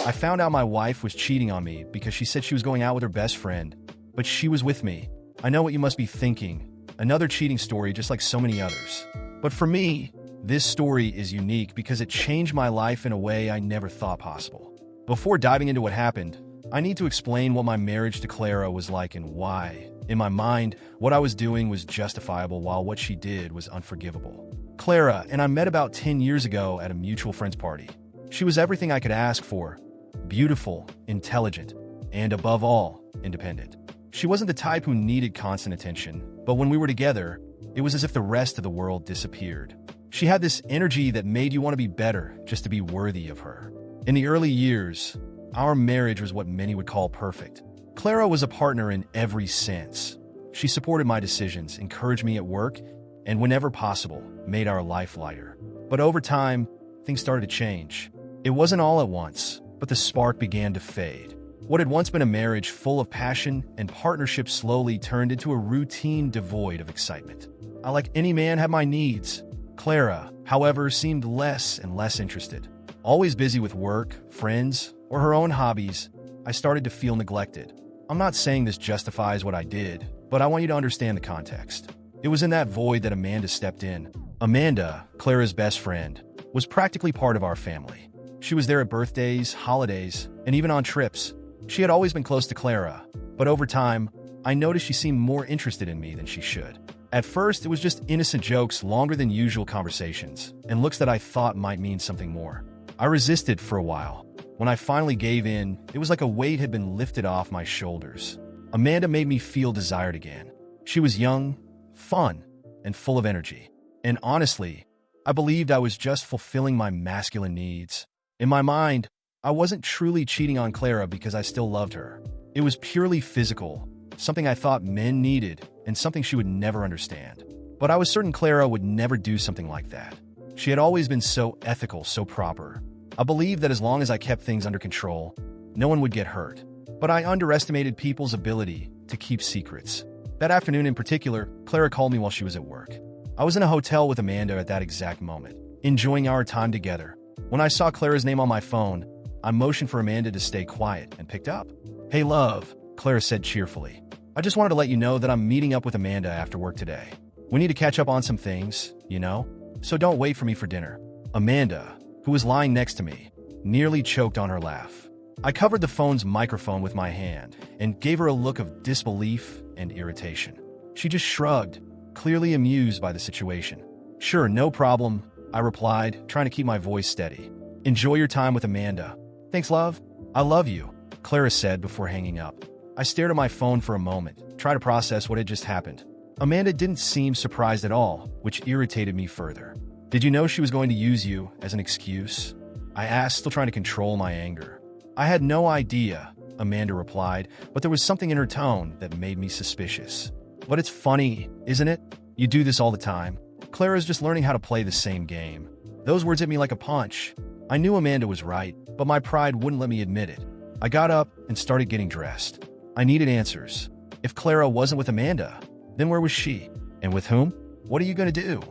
I found out my wife was cheating on me because she said she was going out with her best friend, but she was with me. I know what you must be thinking. Another cheating story just like so many others. But for me, this story is unique because it changed my life in a way I never thought possible. Before diving into what happened, I need to explain what my marriage to Clara was like and why. In my mind, what I was doing was justifiable while what she did was unforgivable. Clara and I met about 10 years ago at a mutual friend's party. She was everything I could ask for: beautiful, intelligent, and above all, independent. She wasn't the type who needed constant attention, but when we were together, it was as if the rest of the world disappeared. She had this energy that made you want to be better just to be worthy of her. In the early years, our marriage was what many would call perfect. Clara was a partner in every sense. She supported my decisions, encouraged me at work, and whenever possible, made our life lighter. But over time, things started to change. It wasn't all at once, but the spark began to fade. What had once been a marriage full of passion and partnership slowly turned into a routine devoid of excitement. I, like any man, had my needs. Clara, however, seemed less and less interested. Always busy with work, friends, or her own hobbies, I started to feel neglected. I'm not saying this justifies what I did, but I want you to understand the context. It was in that void that Amanda stepped in. Amanda, Clara's best friend, was practically part of our family. She was there at birthdays, holidays, and even on trips. She had always been close to Clara, but over time, I noticed she seemed more interested in me than she should. At first, it was just innocent jokes, longer than usual conversations, and looks that I thought might mean something more. I resisted for a while. When I finally gave in, it was like a weight had been lifted off my shoulders. Amanda made me feel desired again. She was young, fun, and full of energy. And honestly, I believed I was just fulfilling my masculine needs. In my mind, I wasn't truly cheating on Clara because I still loved her. It was purely physical, something I thought men needed, and something she would never understand. But I was certain Clara would never do something like that. She had always been so ethical, so proper. I believed that as long as I kept things under control, no one would get hurt. But I underestimated people's ability to keep secrets. That afternoon in particular, Clara called me while she was at work. I was in a hotel with Amanda at that exact moment, enjoying our time together. When I saw Clara's name on my phone, I motioned for Amanda to stay quiet and picked up. "Hey, love," Clara said cheerfully. "I just wanted to let you know that I'm meeting up with Amanda after work today. We need to catch up on some things, you know? So don't wait for me for dinner." Amanda, who was lying next to me, nearly choked on her laugh. I covered the phone's microphone with my hand and gave her a look of disbelief and irritation. She just shrugged, clearly amused by the situation. "Sure, no problem," I replied, trying to keep my voice steady. "Enjoy your time with Amanda." "Thanks, love. I love you," Clara said before hanging up. I stared at my phone for a moment, trying to process what had just happened. Amanda didn't seem surprised at all, which irritated me further. "Did you know she was going to use you as an excuse?" I asked, still trying to control my anger. "I had no idea," Amanda replied, but there was something in her tone that made me suspicious. "But it's funny, isn't it? You do this all the time. Clara's just learning how to play the same game." Those words hit me like a punch. I knew Amanda was right, but my pride wouldn't let me admit it. I got up and started getting dressed. I needed answers. If Clara wasn't with Amanda, then where was she? And with whom? "What are you going to do?"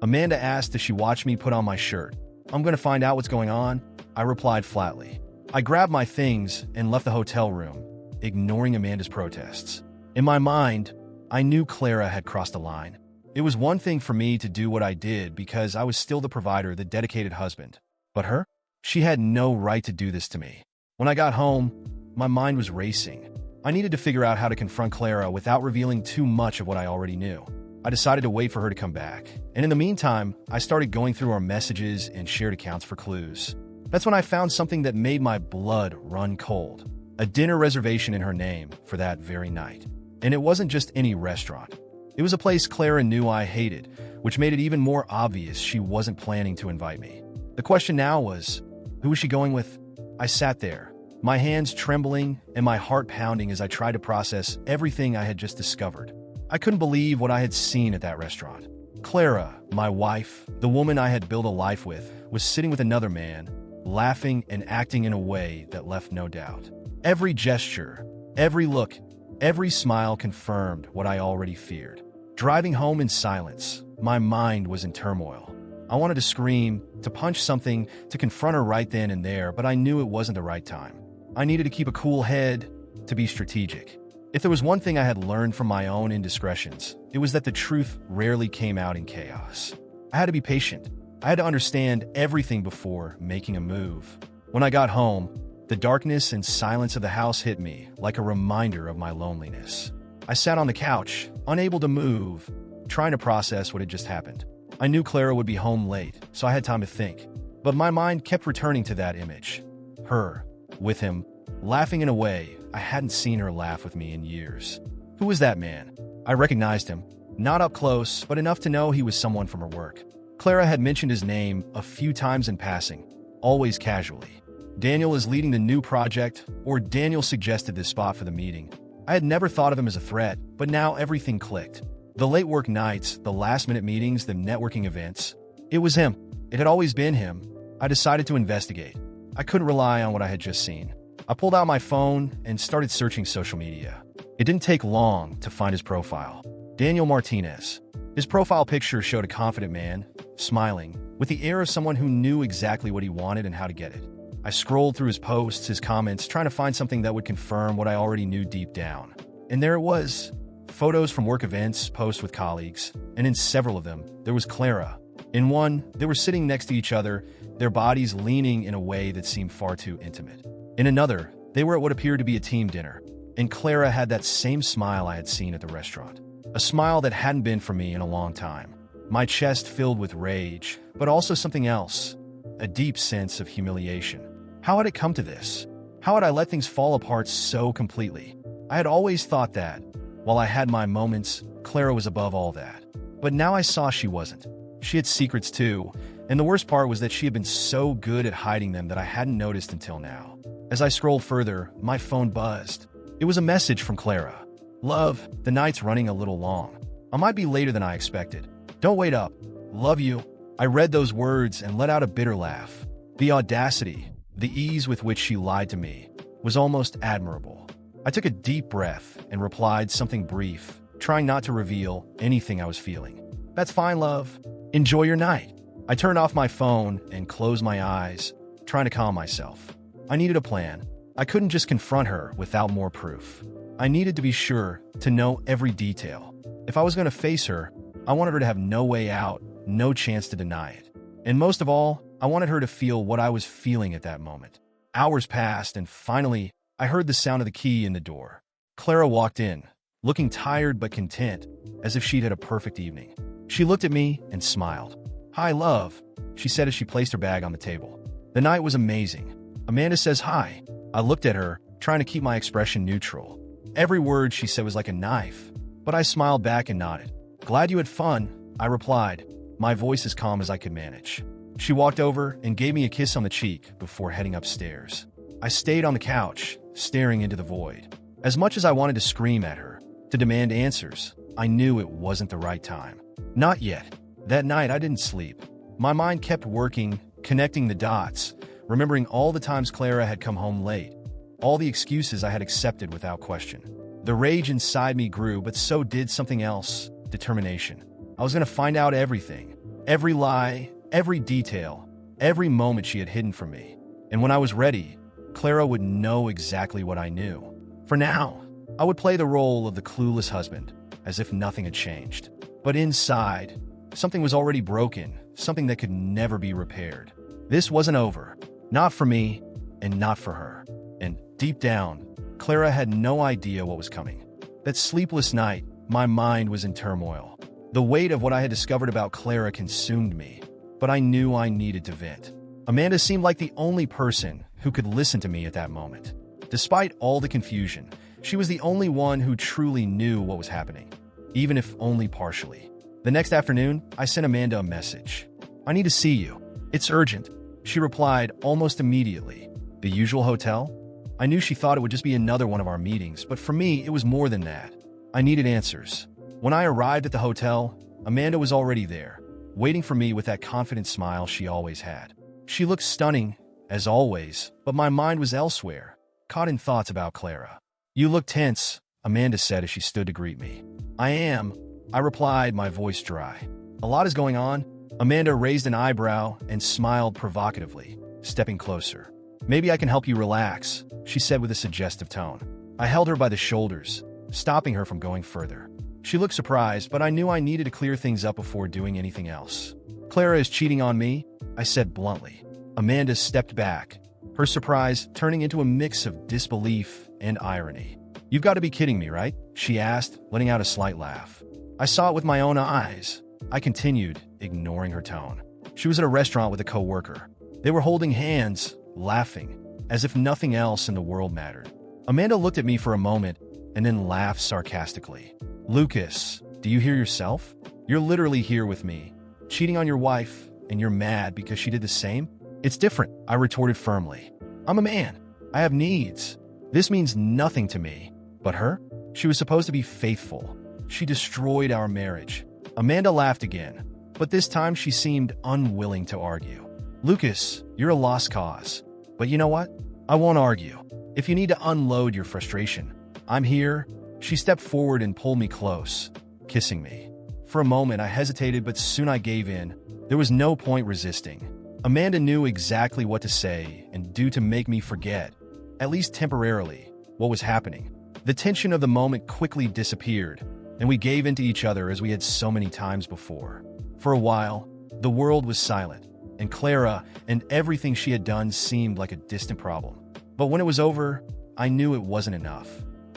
Amanda asked as she watched me put on my shirt. "I'm going to find out what's going on," I replied flatly. I grabbed my things and left the hotel room, ignoring Amanda's protests. In my mind, I knew Clara had crossed a line. It was one thing for me to do what I did because I was still the provider, the dedicated husband. But her? She had no right to do this to me. When I got home, my mind was racing. I needed to figure out how to confront Clara without revealing too much of what I already knew. I decided to wait for her to come back, and in the meantime, I started going through our messages and shared accounts for clues. That's when I found something that made my blood run cold. A dinner reservation in her name for that very night. And it wasn't just any restaurant. It was a place Clara knew I hated, which made it even more obvious she wasn't planning to invite me. The question now was, who was she going with? I sat there, my hands trembling and my heart pounding as I tried to process everything I had just discovered. I couldn't believe what I had seen at that restaurant. Clara, my wife, the woman I had built a life with, was sitting with another man, laughing and acting in a way that left no doubt. Every gesture, every look, every smile confirmed what I already feared. Driving home in silence, my mind was in turmoil. I wanted to scream, to punch something, to confront her right then and there, but I knew it wasn't the right time. I needed to keep a cool head, to be strategic. If there was one thing I had learned from my own indiscretions, it was that the truth rarely came out in chaos. I had to be patient. I had to understand everything before making a move. When I got home, the darkness and silence of the house hit me like a reminder of my loneliness. I sat on the couch, unable to move, trying to process what had just happened. I knew Clara would be home late, so I had time to think. But my mind kept returning to that image. Her, with him, laughing in a way I hadn't seen her laugh with me in years. Who was that man? I recognized him, not up close, but enough to know he was someone from her work. Clara had mentioned his name a few times in passing, always casually. Daniel is leading the new project, or Daniel suggested this spot for the meeting. I had never thought of him as a threat, but now everything clicked. The late work nights, the last-minute meetings, the networking events. It was him. It had always been him. I decided to investigate. I couldn't rely on what I had just seen. I pulled out my phone and started searching social media. It didn't take long to find his profile. Daniel Martinez. His profile picture showed a confident man, smiling, with the air of someone who knew exactly what he wanted and how to get it. I scrolled through his posts, his comments, trying to find something that would confirm what I already knew deep down. And there it was. Photos from work events, posts with colleagues, and in several of them, there was Clara. In one, they were sitting next to each other, their bodies leaning in a way that seemed far too intimate. In another, they were at what appeared to be a team dinner, and Clara had that same smile I had seen at the restaurant. A smile that hadn't been for me in a long time. My chest filled with rage, but also something else, a deep sense of humiliation. How had it come to this? How had I let things fall apart so completely? I had always thought that, while I had my moments, Clara was above all that. But now I saw she wasn't. She had secrets too, and the worst part was that she had been so good at hiding them that I hadn't noticed until now. As I scrolled further, my phone buzzed. It was a message from Clara. Love, the night's running a little long. I might be later than I expected. Don't wait up. Love you. I read those words and let out a bitter laugh. The audacity, the ease with which she lied to me, was almost admirable. I took a deep breath and replied something brief, trying not to reveal anything I was feeling. That's fine, love. Enjoy your night. I turned off my phone and closed my eyes, trying to calm myself. I needed a plan. I couldn't just confront her without more proof. I needed to be sure, to know every detail. If I was going to face her, I wanted her to have no way out, no chance to deny it. And most of all, I wanted her to feel what I was feeling at that moment. Hours passed, and finally, I heard the sound of the key in the door. Clara walked in, looking tired but content, as if she'd had a perfect evening. She looked at me and smiled. Hi, love, she said as she placed her bag on the table. The night was amazing. Amanda says hi. I looked at her, trying to keep my expression neutral. Every word she said was like a knife, but I smiled back and nodded. Glad you had fun, I replied, my voice as calm as I could manage. She walked over and gave me a kiss on the cheek before heading upstairs. I stayed on the couch, staring into the void. As much as I wanted to scream at her, to demand answers, I knew it wasn't the right time. Not yet. That night, I didn't sleep. My mind kept working, connecting the dots, remembering all the times Clara had come home late, all the excuses I had accepted without question. The rage inside me grew, but so did something else, determination. I was going to find out everything, every lie, every detail, every moment she had hidden from me. And when I was ready, Clara would know exactly what I knew. For now, I would play the role of the clueless husband, as if nothing had changed. But inside, something was already broken, something that could never be repaired. This wasn't over. Not for me, and not for her. And deep down, Clara had no idea what was coming. That sleepless night, my mind was in turmoil. The weight of what I had discovered about Clara consumed me, but I knew I needed to vent. Amanda seemed like the only person who could listen to me at that moment. Despite all the confusion, she was the only one who truly knew what was happening, even if only partially. The next afternoon, I sent Amanda a message. I need to see you. It's urgent. She replied almost immediately. The usual hotel? I knew she thought it would just be another one of our meetings, but for me, it was more than that. I needed answers. When I arrived at the hotel, Amanda was already there, waiting for me with that confident smile she always had. She looked stunning, as always, but my mind was elsewhere, caught in thoughts about Clara. You look tense, Amanda said as she stood to greet me. I am, I replied, my voice dry. A lot is going on. Amanda raised an eyebrow and smiled provocatively, stepping closer. Maybe I can help you relax, she said with a suggestive tone. I held her by the shoulders, stopping her from going further. She looked surprised, but I knew I needed to clear things up before doing anything else. Clara is cheating on me, I said bluntly. Amanda stepped back, her surprise turning into a mix of disbelief and irony. You've got to be kidding me, right? She asked, letting out a slight laugh. I saw it with my own eyes. I continued, ignoring her tone. She was at a restaurant with a coworker. They were holding hands, laughing, as if nothing else in the world mattered. Amanda looked at me for a moment and then laughed sarcastically. Lucas, do you hear yourself? You're literally here with me, cheating on your wife, and you're mad because she did the same? It's different, I retorted firmly. I'm a man. I have needs. This means nothing to me. But her? She was supposed to be faithful. She destroyed our marriage. Amanda laughed again, but this time she seemed unwilling to argue. Lucas, you're a lost cause. But you know what? I won't argue. If you need to unload your frustration, I'm here. She stepped forward and pulled me close, kissing me. For a moment, I hesitated, but soon I gave in. There was no point resisting. Amanda knew exactly what to say and do to make me forget, at least temporarily, what was happening. The tension of the moment quickly disappeared, and we gave in to each other as we had so many times before. For a while, the world was silent, and Clara and everything she had done seemed like a distant problem. But when it was over, I knew it wasn't enough.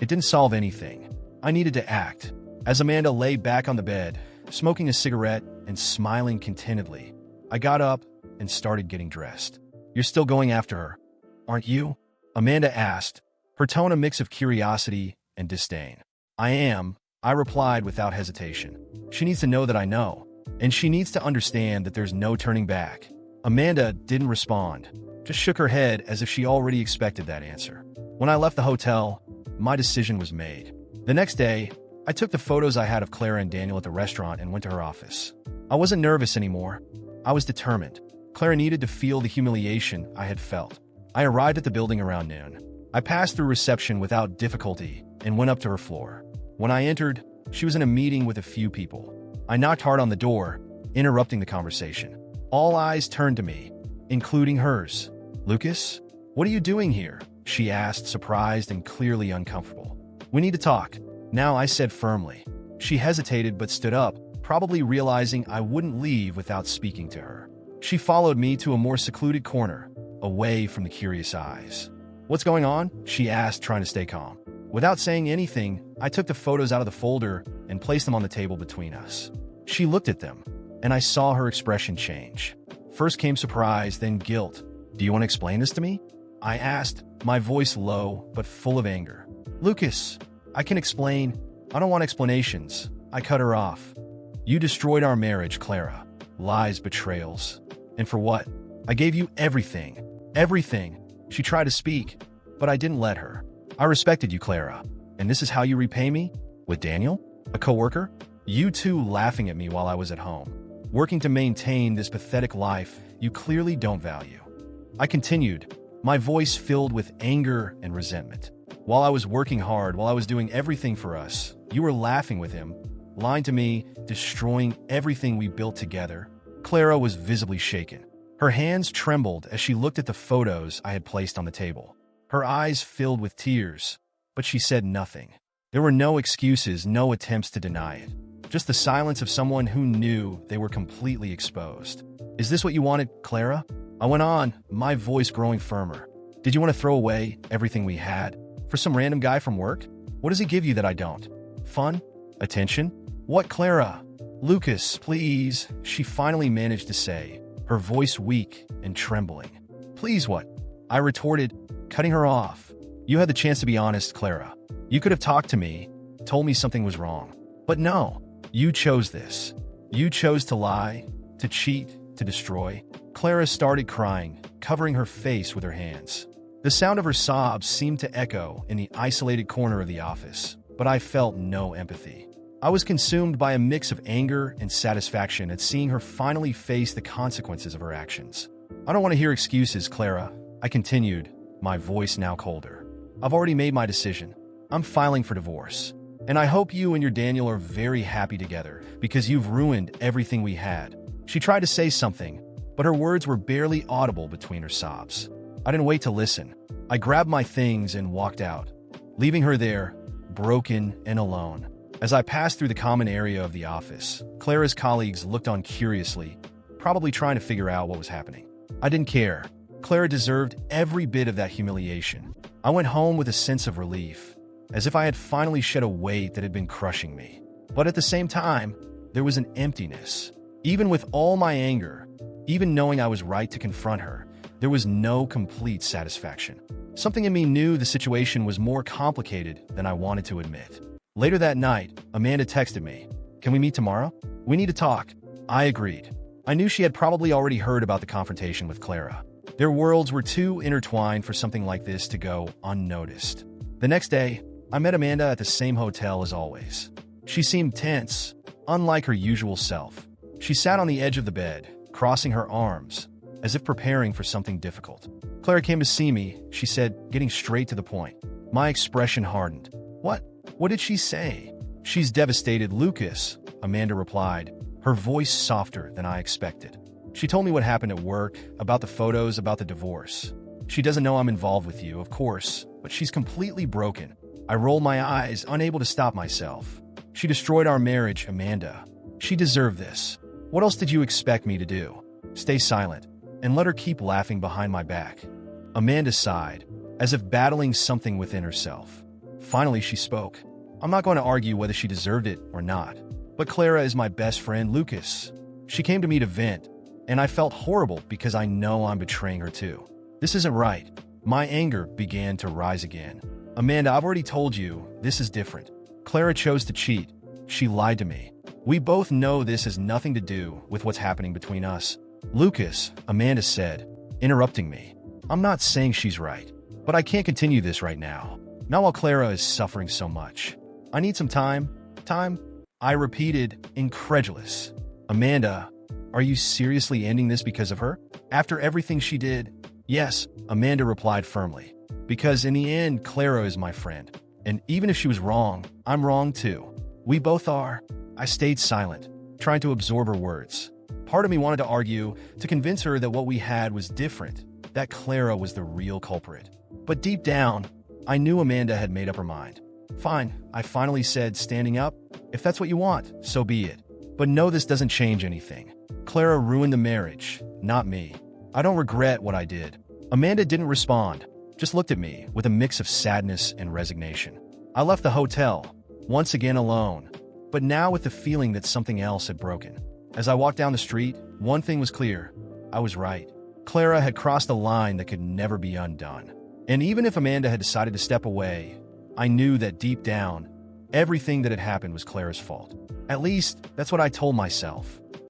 It didn't solve anything. I needed to act. As Amanda lay back on the bed, smoking a cigarette and smiling contentedly, I got up and started getting dressed. You're still going after her, aren't you? Amanda asked, her tone a mix of curiosity and disdain. I am, I replied without hesitation. She needs to know that I know, and she needs to understand that there's no turning back. Amanda didn't respond, just shook her head as if she already expected that answer. When I left the hotel, my decision was made. The next day, I took the photos I had of Clara and Daniel at the restaurant and went to her office. I wasn't nervous anymore. I was determined. Clara needed to feel the humiliation I had felt. I arrived at the building around noon. I passed through reception without difficulty and went up to her floor. When I entered, she was in a meeting with a few people. I knocked hard on the door, interrupting the conversation. All eyes turned to me, including hers. Lucas, what are you doing here? She asked, surprised and clearly uncomfortable. We need to talk. Now, I said firmly. She hesitated but stood up, probably realizing I wouldn't leave without speaking to her. She followed me to a more secluded corner, away from the curious eyes. What's going on? She asked, trying to stay calm. Without saying anything, I took the photos out of the folder and placed them on the table between us. She looked at them, and I saw her expression change. First came surprise, then guilt. Do you want to explain this to me? I asked, my voice low but full of anger. Lucas, I can explain. I don't want explanations. I cut her off. You destroyed our marriage, Clara. Lies, betrayals. And for what? I gave you everything. Everything. She tried to speak, but I didn't let her. I respected you, Clara. And this is how you repay me? With Daniel? A coworker? You two laughing at me while I was at home. Working to maintain this pathetic life you clearly don't value. I continued, my voice filled with anger and resentment. While I was working hard, while I was doing everything for us, you were laughing with him, lying to me, destroying everything we built together. Clara was visibly shaken. Her hands trembled as she looked at the photos I had placed on the table. Her eyes filled with tears, but she said nothing. There were no excuses, no attempts to deny it. Just the silence of someone who knew they were completely exposed. Is this what you wanted, Clara? I went on, my voice growing firmer. Did you want to throw away everything we had for some random guy from work? What does he give you that I don't? Fun? Attention? What, Clara? Lucas, please, she finally managed to say, her voice weak and trembling. Please what? I retorted, cutting her off. You had the chance to be honest, Clara. You could have talked to me, told me something was wrong. But no, you chose this. You chose to lie, to cheat, to destroy. Clara started crying, covering her face with her hands. The sound of her sobs seemed to echo in the isolated corner of the office, but I felt no empathy. I was consumed by a mix of anger and satisfaction at seeing her finally face the consequences of her actions. I don't want to hear excuses, Clara, I continued, my voice now colder. I've already made my decision. I'm filing for divorce. And I hope you and your Daniel are very happy together because you've ruined everything we had. She tried to say something, but her words were barely audible between her sobs. I didn't wait to listen. I grabbed my things and walked out, leaving her there, broken and alone. As I passed through the common area of the office, Clara's colleagues looked on curiously, probably trying to figure out what was happening. I didn't care. Clara deserved every bit of that humiliation. I went home with a sense of relief, as if I had finally shed a weight that had been crushing me. But at the same time, there was an emptiness. Even with all my anger, even knowing I was right to confront her, there was no complete satisfaction. Something in me knew the situation was more complicated than I wanted to admit. Later that night, Amanda texted me, "Can we meet tomorrow? We need to talk." I agreed. I knew she had probably already heard about the confrontation with Clara. Their worlds were too intertwined for something like this to go unnoticed. The next day, I met Amanda at the same hotel as always. She seemed tense, unlike her usual self. She sat on the edge of the bed, crossing her arms, as if preparing for something difficult. "Clara came to see me," she said, getting straight to the point. My expression hardened. What? What did she say?" "She's devastated, Lucas," Amanda replied, her voice softer than I expected. "She told me what happened at work, about the photos, about the divorce. She doesn't know I'm involved with you, of course, but she's completely broken." I rolled my eyes, unable to stop myself. "She destroyed our marriage, Amanda. She deserved this. What else did you expect me to do? Stay silent and let her keep laughing behind my back?" Amanda sighed, as if battling something within herself. Finally, she spoke. "I'm not going to argue whether she deserved it or not, but Clara is my best friend, Lucas. She came to me to vent, and I felt horrible because I know I'm betraying her too. This isn't right." My anger began to rise again. "Amanda, I've already told you, this is different. Clara chose to cheat. She lied to me. We both know this has nothing to do with what's happening between us." "Lucas," Amanda said, interrupting me. "I'm not saying she's right, but I can't continue this right now. Not while Clara is suffering so much. I need some time." "Time?" I repeated, incredulous. "Amanda, are you seriously ending this because of her? After everything she did?" "Yes," Amanda replied firmly. "Because in the end, Clara is my friend. And even if she was wrong, I'm wrong too. We both are." I stayed silent, trying to absorb her words. Part of me wanted to argue, to convince her that what we had was different, that Clara was the real culprit. But deep down, I knew Amanda had made up her mind. "Fine," I finally said, standing up. "If that's what you want, so be it. But no, this doesn't change anything. Clara ruined the marriage, not me. I don't regret what I did." Amanda didn't respond, just looked at me with a mix of sadness and resignation. I left the hotel, once again alone, but now with the feeling that something else had broken. As I walked down the street, one thing was clear. I was right. Clara had crossed a line that could never be undone. And even if Amanda had decided to step away, I knew that deep down, everything that had happened was Clara's fault. At least, that's what I told myself.